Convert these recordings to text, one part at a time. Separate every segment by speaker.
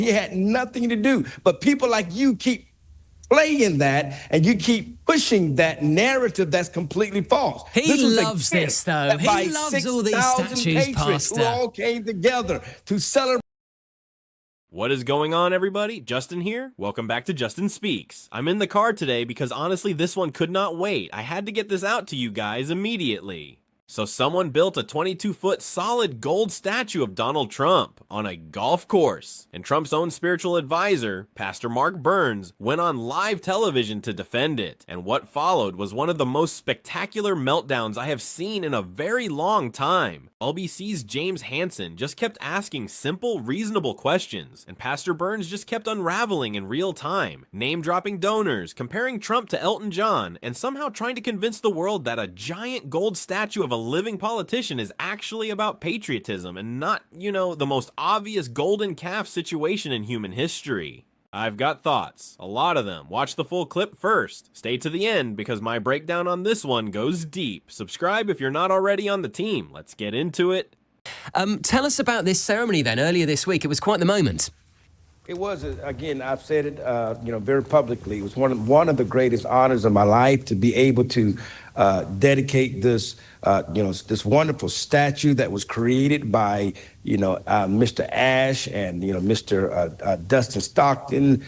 Speaker 1: He had nothing to do. But people like you keep playing that, and you keep pushing that narrative that's completely false.
Speaker 2: He loves this, though. He loves all these statues, Pastor.
Speaker 1: Who all came together to celebrate.
Speaker 3: What is going on, everybody? Justin here. Welcome back to Justin Speaks. I'm in the car today because honestly this one could not wait. I had to get this out to you guys immediately. So someone built a 22-foot solid gold statue of Donald Trump on a golf course, and Trump's own spiritual advisor, Pastor Mark Burns, went on live television to defend it. And what followed was one of the most spectacular meltdowns I have seen in a very long time. LBC's James Hansen just kept asking simple, reasonable questions, and Pastor Burns just kept unraveling in real time, name-dropping donors, comparing Trump to Elton John, and somehow trying to convince the world that a giant gold statue of a living politician is actually about patriotism and not, you know, the most obvious golden calf situation in human history. I've got thoughts, a lot of them. Watch the full clip first. Stay to the end because my breakdown on this one goes deep. Subscribe if you're not already on the team. Let's get into it.
Speaker 2: Tell us about this ceremony then, earlier this week. It was quite the moment.
Speaker 1: It was, again, I've said it, very publicly. It was one of the greatest honors of my life to be able to dedicate this, this wonderful statue that was created by, Mr. Ash and, Mr. Dustin Stockton,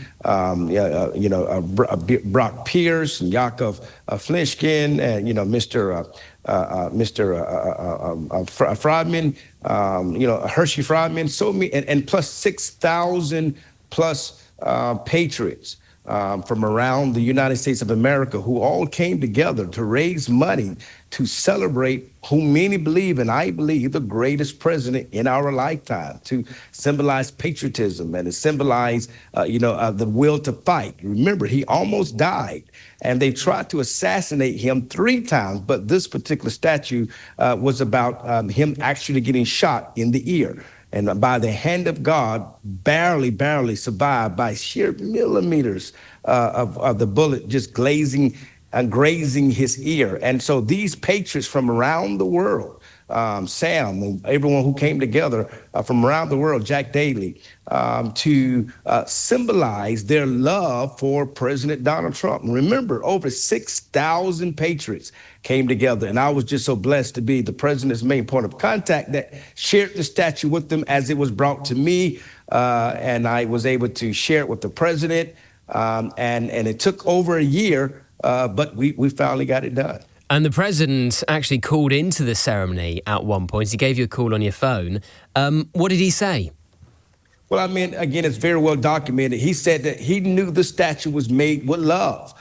Speaker 1: Brock Pierce and Yakov Flinchkin, and, Mr. Friedman, Hershey Friedman, so many, and plus 6,000 plus patriots from around the United States of America who all came together to raise money to celebrate who many believe, and I believe, the greatest president in our lifetime, to symbolize patriotism and to symbolize, the will to fight. Remember, he almost died, and they tried to assassinate him 3 times, but this particular statue was about him actually getting shot in the ear. And by the hand of God, barely survived by sheer millimeters of the bullet just grazing his ear. And so these patriots from around the world, Sam and everyone who came together from around the world, Jack Daly, to symbolize their love for President Donald Trump. And remember, over 6,000 patriots came together, and I was just so blessed to be the president's main point of contact that shared the statue with them as it was brought to me, and I was able to share it with the president, and it took over a year, but we finally got it done.
Speaker 2: And the president actually called into the ceremony at one point. He gave you a call on your phone. What did he say?
Speaker 1: Well, I mean, again, it's very well documented. He said that he knew the statue was made with love.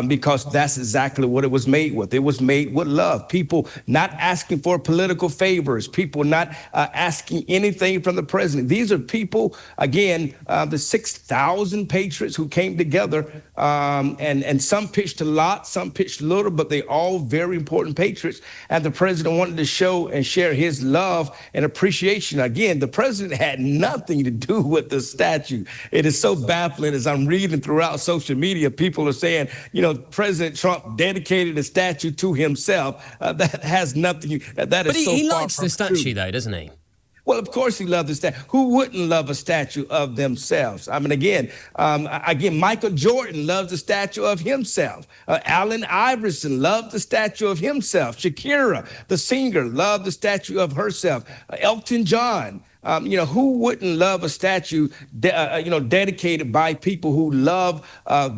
Speaker 1: Because that's exactly what it was made with. It was made with love. People not asking for political favors, people not asking anything from the president. These are people, again, the 6,000 patriots who came together, and some pitched a lot, some pitched a little, but they all very important patriots. And the president wanted to show and share his love and appreciation. Again, the president had nothing to do with the statue. It is so baffling as I'm reading throughout social media, people are saying, President Trump dedicated a statue to himself. That has nothing. That is so far from true.
Speaker 2: But he likes the statue, though, doesn't he?
Speaker 1: Well, of course he loved the statue. Who wouldn't love a statue of themselves? I mean, again, Michael Jordan loves the statue of himself. Allen Iverson loved the statue of himself. Shakira, the singer, loved the statue of herself. Elton John. Who wouldn't love a statue, dedicated by people who love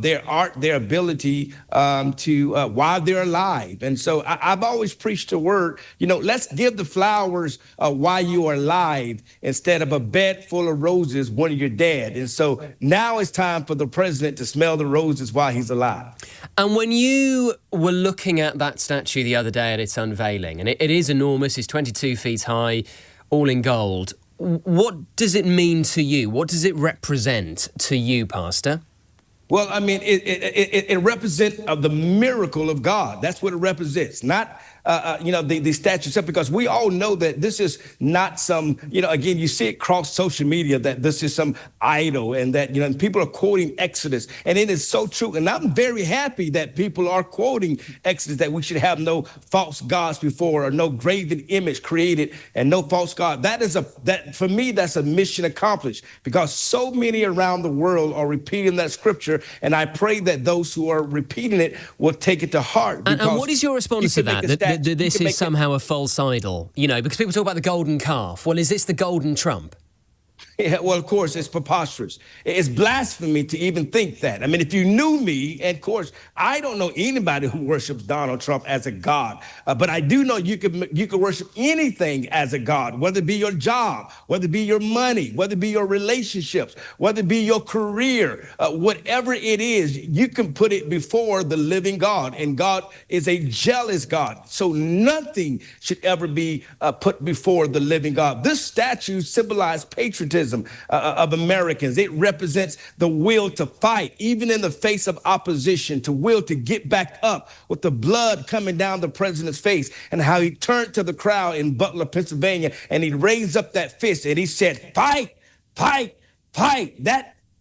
Speaker 1: their art, their ability to while they're alive. And so I've always preached the word, let's give the flowers while you are alive instead of a bed full of roses when you're dead. And so now it's time for the president to smell the roses while he's alive.
Speaker 2: And when you were looking at that statue the other day at its unveiling, and it is enormous, it's 22 feet high, all in gold, what does it mean to you? What does it represent to you, Pastor?
Speaker 1: Well, I mean, it represents the miracle of God. That's what it represents. Not the statue itself, because we all know that this is not some, again, you see it across social media that this is some idol, and that, people are quoting Exodus, and it is so true. And I'm very happy that people are quoting Exodus, that we should have no false gods before, or no graven image created, and no false god. That for me, that's a mission accomplished, because so many around the world are repeating that scripture, and I pray that those who are repeating it will take it to heart.
Speaker 2: And what is your response to that? That this is somehow a false idol? Because people talk about the golden calf. Well, is this the golden Trump?
Speaker 1: Yeah, well, of course, it's preposterous. It's blasphemy to even think that. I mean, if you knew me, and of course, I don't know anybody who worships Donald Trump as a god, but I do know you could worship anything as a god, whether it be your job, whether it be your money, whether it be your relationships, whether it be your career, whatever it is, you can put it before the living God, and God is a jealous God. So nothing should ever be put before the living God. This statue symbolized patriotism of Americans. It represents the will to fight, even in the face of opposition, to will to get back up, with the blood coming down the president's face, and how he turned to the crowd in Butler, Pennsylvania, and he raised up that fist and he said, "Fight, fight, fight."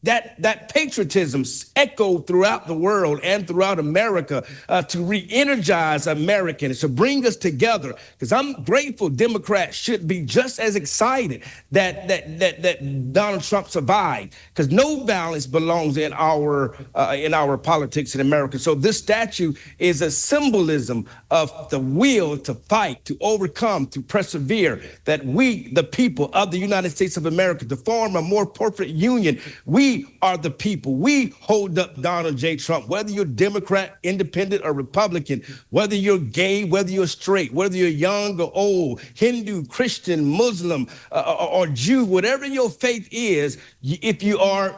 Speaker 1: That patriotism echoed throughout the world and throughout America to re-energize Americans, to bring us together. Because I'm grateful Democrats should be just as excited that Donald Trump survived, because no violence belongs in our politics in America. So this statue is a symbolism of the will to fight, to overcome, to persevere, that we, the people of the United States of America, to form a more perfect union. We are the people. We hold up Donald J. Trump, whether you're Democrat, independent, or Republican, whether you're gay, whether you're straight, whether you're young or old, Hindu, Christian, Muslim, or Jew, whatever your faith is, if you are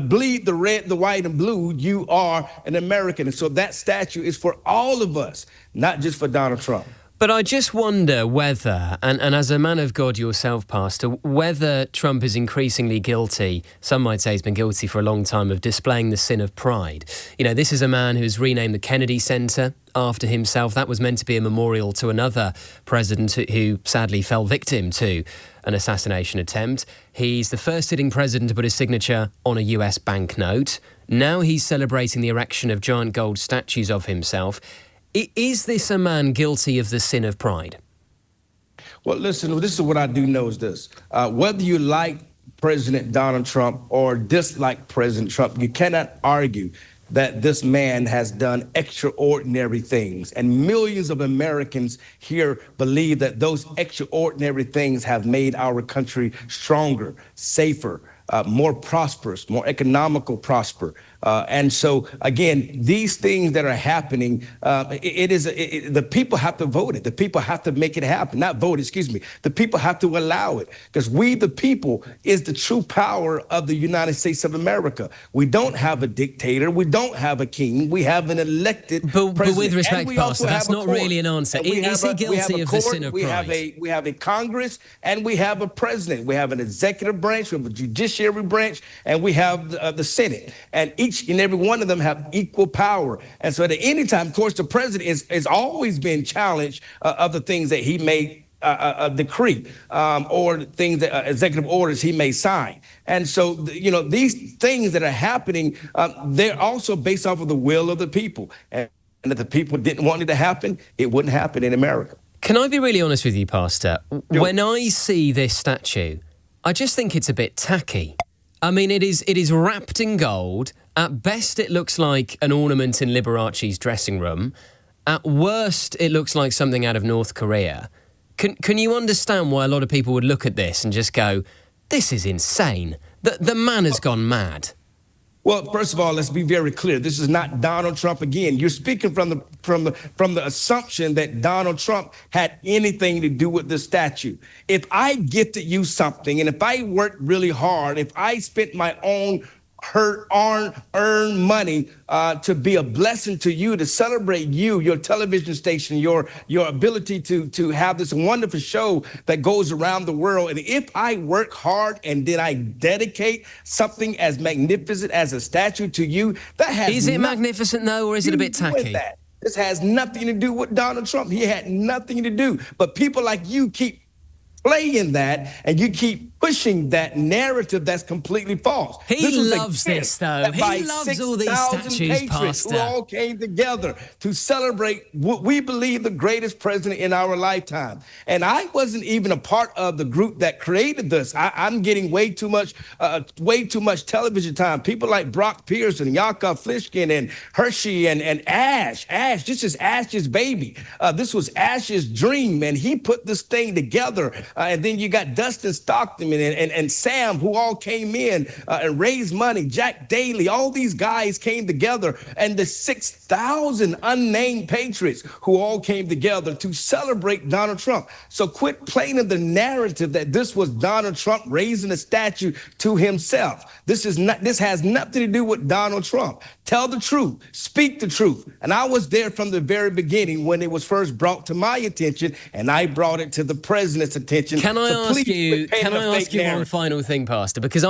Speaker 1: bleed the red, the white, and blue, you are an American. And so that statue is for all of us, not just for Donald Trump.
Speaker 2: But I just wonder whether, and as a man of God yourself, Pastor, whether Trump is increasingly guilty, some might say he's been guilty for a long time, of displaying the sin of pride. This is a man who's renamed the Kennedy Center after himself. That was meant to be a memorial to another president who sadly fell victim to an assassination attempt. He's the first sitting president to put his signature on a US banknote. Now he's celebrating the erection of giant gold statues of himself. Is this a man guilty of the sin of pride?
Speaker 1: Well, listen, this is what I do know is this. Whether you like President Donald Trump or dislike President Trump, you cannot argue that this man has done extraordinary things. And millions of Americans here believe that those extraordinary things have made our country stronger, safer, more prosperous, more economical prosper. And so, again, these things that are happening, the people have to vote it. The people have to make it happen. Not vote, excuse me. The people have to allow it, because we, the people, is the true power of the United States of America. We don't have a dictator. We don't have a king. We have an elected president.
Speaker 2: But with respect, Pastor, that's not really an answer. Is he guilty of the sin of pride?
Speaker 1: We have a Congress, and we have a president. We have an executive branch, we have a judiciary branch, and we have the Senate. And each and every one of them have equal power. And so at any time, of course, the president is always been challenged of the things that he may decree or things that executive orders he may sign. And so, these things that are happening, they're also based off of the will of the people. And if the people didn't want it to happen, it wouldn't happen in America.
Speaker 2: Can I be really honest with you, Pastor? Sure. When I see this statue, I just think it's a bit tacky. I mean, it is wrapped in gold. At best, it looks like an ornament in Liberace's dressing room. At worst, it looks like something out of North Korea. Can you understand why a lot of people would look at this and just go, this is insane? The man has gone mad.
Speaker 1: Well, first of all, let's be very clear. This is not Donald Trump again. You're speaking from the assumption that Donald Trump had anything to do with the statue. If I gifted you something, and if I worked really hard, if I spent my own earn money to be a blessing to you, to celebrate you, your television station, your ability to have this wonderful show that goes around the world. And if I work hard and then I dedicate something as magnificent as a statue to you, that has
Speaker 2: Is it magnificent though, or is it a bit tacky?
Speaker 1: This has nothing to do with Donald Trump. He had nothing to do. But people like you keep playing that, and you keep pushing that narrative that's completely false.
Speaker 2: He loves this, though. He loves all these statues, Pastor.
Speaker 1: Who all came together to celebrate what we believe the greatest president in our lifetime. And I wasn't even a part of the group that created this. I'm getting way too much television time. People like Brock Pearson, Yakov Flishkin, and Hershey, and Ash. This is Ash's baby. This was Ash's dream, and he put this thing together. And then you got Dustin Stockton and Sam, who all came in and raised money. Jack Daly, all these guys came together, and the 6,000 unnamed patriots who all came together to celebrate Donald Trump. So quit playing the narrative that this was Donald Trump raising a statue to himself. This has nothing to do with Donald Trump. Tell the truth, speak the truth. And I was there from the very beginning when it was first brought to my attention, and I brought it to the president's attention.
Speaker 2: Can I ask you one final thing, Pastor? Because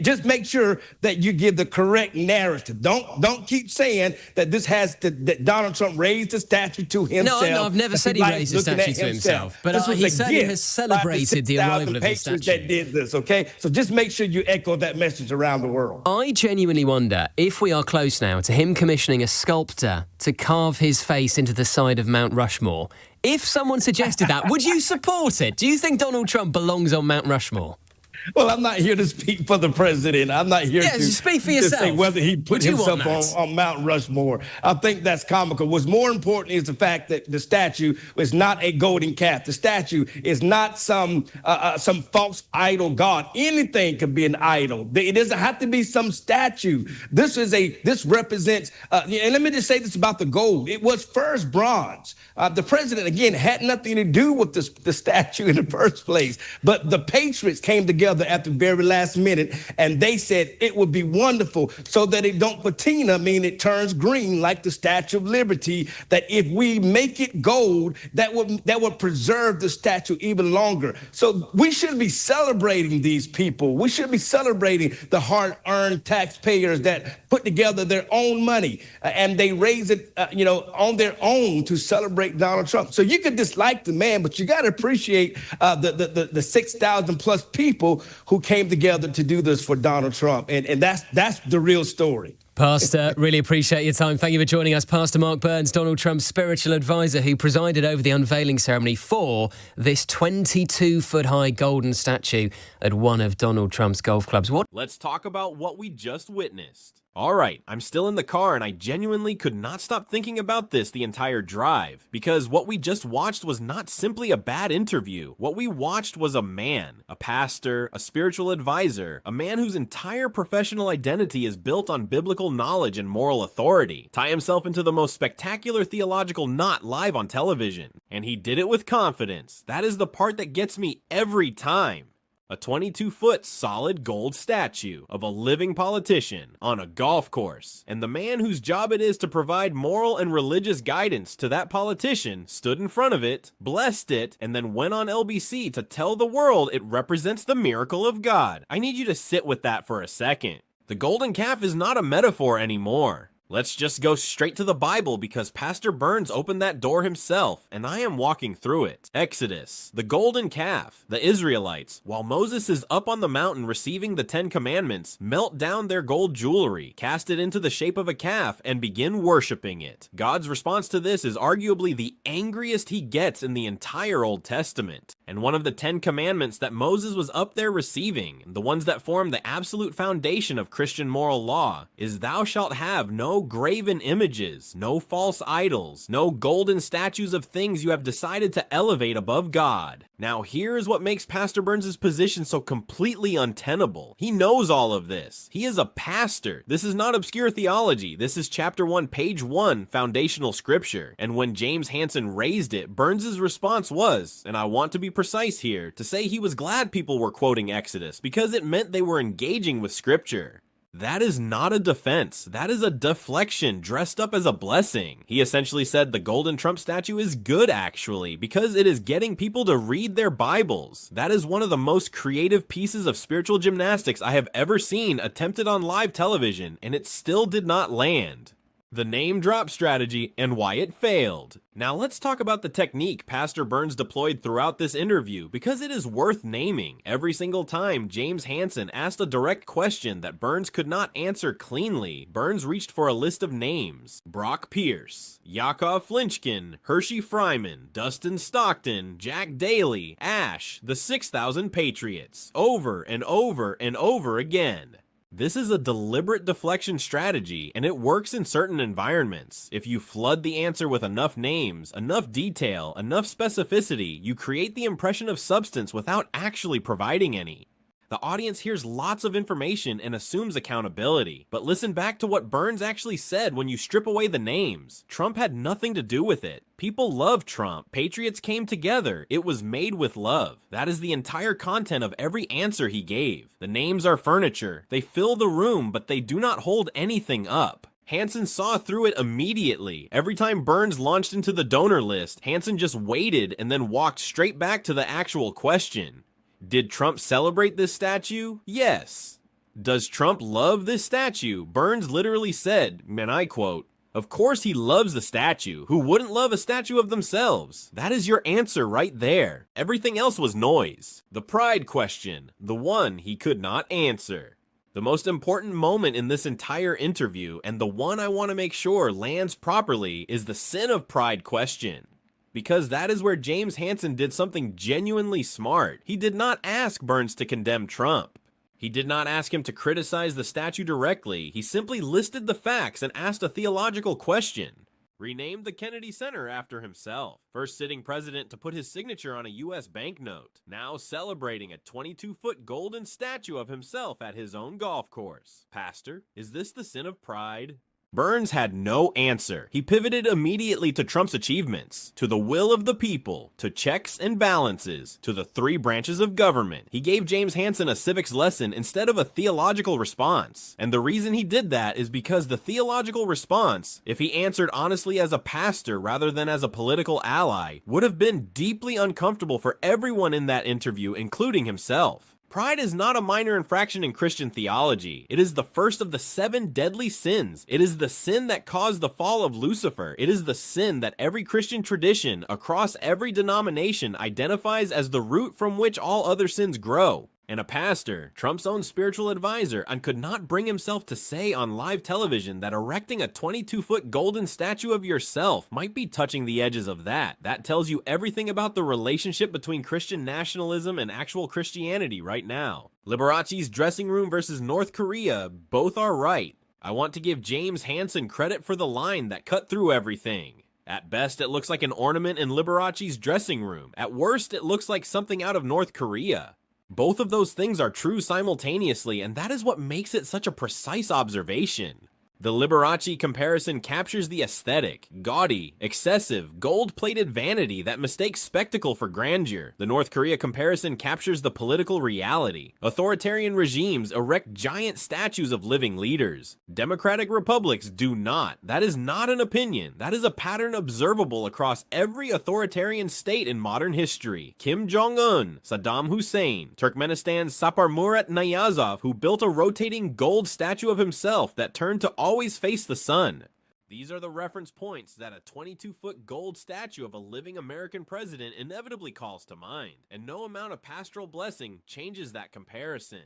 Speaker 1: just make sure that you give the correct narrative. Don't keep saying that that Donald Trump raised a statue to himself.
Speaker 2: No, I've never said he raised a statue to himself. But he certainly has celebrated the arrival of the statue.
Speaker 1: That did this, okay? So just make sure you echo that message around the world.
Speaker 2: I genuinely wonder if we are close now to him commissioning a sculptor to carve his face into the side of Mount Rushmore. If someone suggested that, would you support it? Do you think Donald Trump belongs on Mount Rushmore?
Speaker 1: Well, I'm not here to speak for the president. I'm not here to
Speaker 2: speak for yourself.
Speaker 1: Say whether he put himself on Mount Rushmore. I think that's comical. What's more important is the fact that the statue is not a golden calf. The statue is not some false idol god. Anything could be an idol. It doesn't have to be some statue. This represents. And let me just say this about the gold. It was first bronze. The president, again, had nothing to do with the statue in the first place. But the patriots came together at the very last minute, and they said it would be wonderful so that it don't patina, mean it turns green like the Statue of Liberty, that if we make it gold, that would preserve the statue even longer. So we should be celebrating these people. We should be celebrating the hard-earned taxpayers that put together their own money, and they raise it on their own to celebrate Donald Trump. So you could dislike the man, but you got to appreciate the 6,000 plus people who came together to do this for Donald Trump. And that's the real story.
Speaker 2: Pastor, really appreciate your time. Thank you for joining us. Pastor Mark Burns, Donald Trump's spiritual advisor, who presided over the unveiling ceremony for this 22-foot-high golden statue at one of Donald Trump's golf clubs.
Speaker 3: Let's talk about what we just witnessed. All right, I'm still in the car and I genuinely could not stop thinking about this the entire drive, because what we just watched was not simply a bad interview. What we watched was a man, a pastor, a spiritual advisor, a man whose entire professional identity is built on biblical knowledge and moral authority, tie himself into the most spectacular theological knot live on television. And he did it with confidence. That is the part that gets me every time. A 22-foot solid gold statue of a living politician on a golf course, and the man whose job it is to provide moral and religious guidance to that politician stood in front of it, blessed it, and then went on LBC to tell the world it represents the miracle of God. I need you to sit with that for a second. The golden calf is not a metaphor anymore. Let's just go straight to the Bible, because Pastor Burns opened that door himself, and I am walking through it. Exodus, the golden calf. The Israelites, while Moses is up on the mountain receiving the 10 Commandments, melt down their gold jewelry, cast it into the shape of a calf, and begin worshiping it. God's response to this is arguably the angriest he gets in the entire Old Testament. And one of the 10 Commandments that Moses was up there receiving, the ones that form the absolute foundation of Christian moral law, is thou shalt have no graven images, no false idols, no golden statues of things you have decided to elevate above God. Now here's what makes Pastor Burns' position so completely untenable. He knows all of this. He is a pastor. This is not obscure theology. This is chapter 1, page 1, foundational scripture. And when James Hansen raised it, Burns' response was, and I want to be precise here, to say he was glad people were quoting Exodus because it meant they were engaging with scripture. That is not a defense. That is a deflection dressed up as a blessing. He essentially said the golden Trump statue is good, actually, because it is getting people to read their Bibles. That is one of the most creative pieces of spiritual gymnastics I have ever seen attempted on live television, and it still did not land. the name drop strategy, and why it failed. Now let's talk about the technique Pastor Burns deployed throughout this interview, because it is worth naming. Every single time James Hansen asked a direct question that Burns could not answer cleanly, Burns reached for a list of names: Brock Pierce, Yakov Flinchkin, Hershey Fryman, Dustin Stockton, Jack Daly, Ash, the 6,000 Patriots, over and over and over again. This is a deliberate deflection strategy, and it works in certain environments. If you flood the answer with enough names, enough detail, enough specificity, you create the impression of substance without actually providing any. The audience hears lots of information and assumes accountability, but listen back to what Burns actually said when you strip away the names. Trump had nothing to do with it. People love Trump. Patriots came together. It was made with love. That is the entire content of every answer he gave. The names are furniture. They fill the room, but they do not hold anything up. Hansen saw through it immediately. Every time Burns launched into the donor list, Hansen just waited and then walked straight back to the actual question. Did Trump celebrate this statue? Yes. Does Trump love this statue? Burns literally said, and I quote, "Of course he loves the statue. Who wouldn't love a statue of themselves?" That is your answer right there. Everything else was noise. The pride question, the one he could not answer. The most important moment in this entire interview, and the one I want to make sure lands properly, is the sin of pride question. Because that is where James Hansen did something genuinely smart. He did not ask Burns to condemn Trump. He did not ask him to criticize the statue directly. He simply listed the facts and asked a theological question. Renamed the Kennedy Center after himself. First sitting president to put his signature on a U.S. banknote. Now celebrating a 22-foot golden statue of himself at his own golf course. Pastor, is this the sin of pride? Burns had no answer. He pivoted immediately to Trump's achievements, to the will of the people, to checks and balances, to the three branches of government. He gave James Hansen a civics lesson instead of a theological response. And the reason he did that is because the theological response, if he answered honestly as a pastor rather than as a political ally, would have been deeply uncomfortable for everyone in that interview, including himself. Pride is not a minor infraction in Christian theology. It is the first of the 7 deadly sins. It is the sin that caused the fall of Lucifer. It is the sin that every Christian tradition across every denomination identifies as the root from which all other sins grow. And a pastor, Trump's own spiritual advisor, and could not bring himself to say on live television that erecting a 22-foot golden statue of yourself might be touching the edges of that. That tells you everything about the relationship between Christian nationalism and actual Christianity right now. Liberace's dressing room versus North Korea, both are right. I want to give James Hansen credit for the line that cut through everything. At best, it looks like an ornament in Liberace's dressing room. At worst, it looks like something out of North Korea. Both of those things are true simultaneously, and that is what makes it such a precise observation. The Liberace comparison captures the aesthetic, gaudy, excessive, gold-plated vanity that mistakes spectacle for grandeur. The North Korea comparison captures the political reality. Authoritarian regimes erect giant statues of living leaders. Democratic republics do not. That is not an opinion. That is a pattern observable across every authoritarian state in modern history. Kim Jong-un, Saddam Hussein, Turkmenistan's Saparmurat Niyazov, who built a rotating gold statue of himself that turned to always face the sun. These are the reference points that a 22-foot gold statue of a living American president inevitably calls to mind, and no amount of pastoral blessing changes that comparison.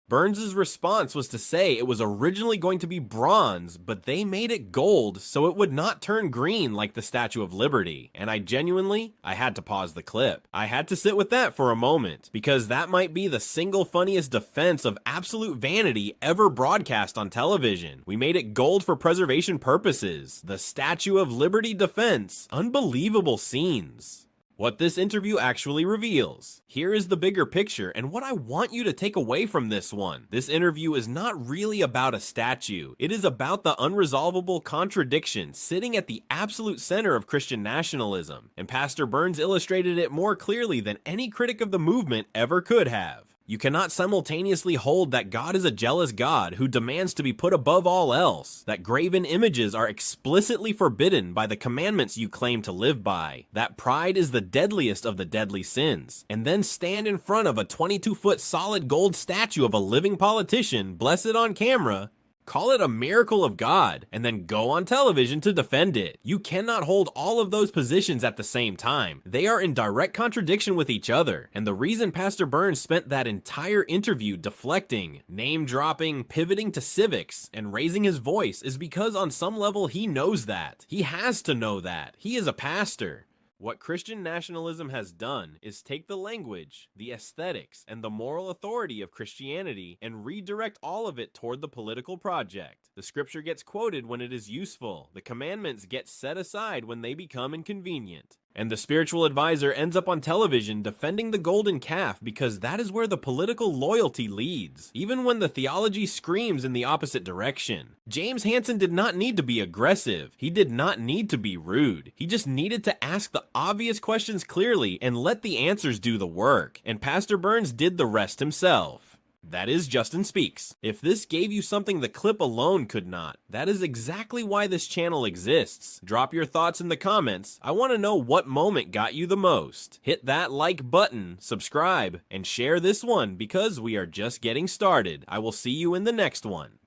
Speaker 3: Burns' response was to say it was originally going to be bronze, but they made it gold so it would not turn green like the Statue of Liberty. And I had to pause the clip. I had to sit with that for a moment, because that might be the single funniest defense of absolute vanity ever broadcast on television. We made it gold for preservation purposes. The Statue of Liberty defense. Unbelievable scenes. What this interview actually reveals. Here is the bigger picture and what I want you to take away from this one. This interview is not really about a statue. It is about the unresolvable contradiction sitting at the absolute center of Christian nationalism. And Pastor Burns illustrated it more clearly than any critic of the movement ever could have. You cannot simultaneously hold that God is a jealous God who demands to be put above all else, that graven images are explicitly forbidden by the commandments you claim to live by, that pride is the deadliest of the deadly sins, and then stand in front of a 22-foot solid gold statue of a living politician, blessed on camera, Call it a miracle of God, and then go on television to defend it. You cannot hold all of those positions at the same time. They are in direct contradiction with each other, and the reason Pastor Burns spent that entire interview deflecting, name-dropping, pivoting to civics, and raising his voice is because on some level he knows that. He has to know that. He is a pastor. What Christian nationalism has done is take the language, the aesthetics, and the moral authority of Christianity and redirect all of it toward the political project. The scripture gets quoted when it is useful. The commandments get set aside when they become inconvenient. And the spiritual advisor ends up on television defending the golden calf because that is where the political loyalty leads, even when the theology screams in the opposite direction. James Hansen did not need to be aggressive. He did not need to be rude. He just needed to ask the obvious questions clearly and let the answers do the work. And Pastor Burns did the rest himself. That is Justin Speaks. If this gave you something the clip alone could not, that is exactly why this channel exists. Drop your thoughts in the comments. I want to know what moment got you the most. Hit that like button, subscribe, and share this one because we are just getting started. I will see you in the next one.